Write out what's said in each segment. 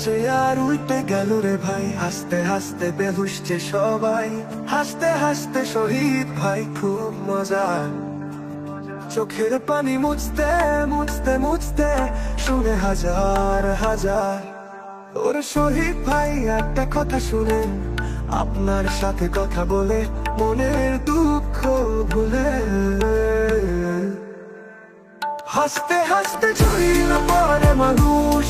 বাঁচে আর উল্টে গেল রে ভাই, হাসতে হাসতে বেহুশ যে সবাই, হাসতে হাসতে শহীদ ভাই খুব মজা। চোখের পানি মুছতে মুছতে মুছতে শুনে হাজার হাজার, ওর শহীদ ভাই একটা কথা শুনে, আপনার সাথে কথা বলে মনের দুঃখ ভুলে। হাসতে হাসতে ঝরিল পরে মানুষ,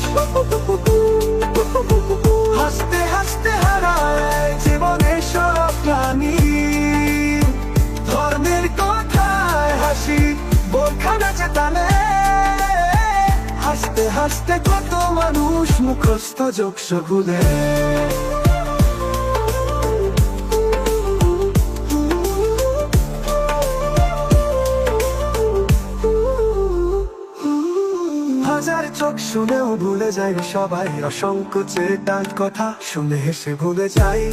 হাসতে হাসতে হারায় জীবনের সব প্রাণী। ধর্মের কথায় হাসি বোরখা নাচে তালে, হাসতে হাসতে কত মানুষ মুখস্থ যোগস ভুলে। হাজার চোখ শুনেও ভুলে যায় সবাই, অসংখ্য চেতার কথা শুনে হেসে ভুলে যাই।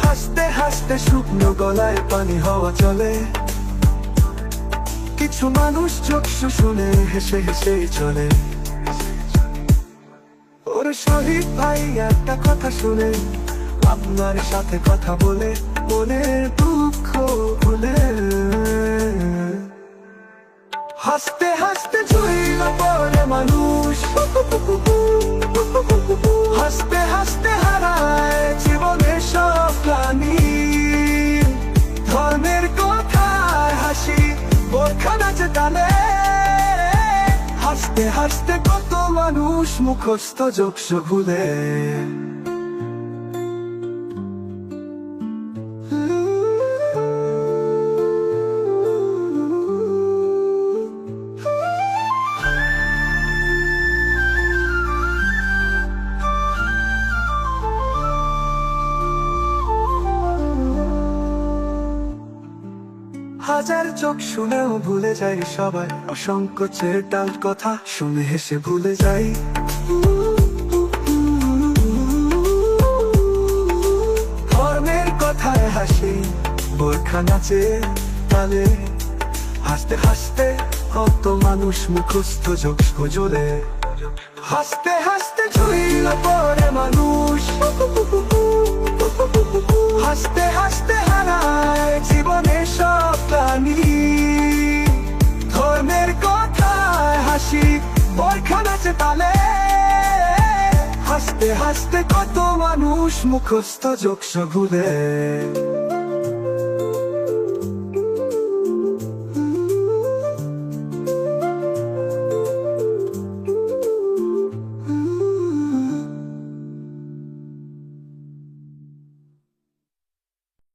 হাসতে হাসতে শুকনো গলায় পানি হওয়া চলে, কিছু মানুষ চোখ শুনে হেসে হেসে চলে। ওর শহীদ ভাই একটা কথা শুনে, আপনার সাথে কথা বলে মনের দুঃখ ভুলে। হাসতে হাসতে ঝরিল পরে মানুষ, হাসতে হাসতে হারায় জীবনের সব প্রাণী। ধর্মের কথায় হাসি বোরখা নাচে তালে, হাসতে হাসতে কত মানুষ মুখস্থ যোগস ভুলে। হাজার চোখ শুনেও ভুলে যায় সবাই, অসংখ্য চেতার কথা শুনে হেসে ভুলে যাই। ধর্মের কথায় হাসি বোরখা নাচে তালে, হাসতে হাসতে কত মানুষ মুখস্থ যোগস জ্বলে। হাসতে হাসতে ঝরিল পরে মানুষ, হাসতে হাসতে হারায় জীবনের সব প্রাণী। ধর্মের কথায় হাসি বোরখা নাচে তালে, হাসতে হাসতে কত মানুষ মুখস্থ যোগস ভুলে।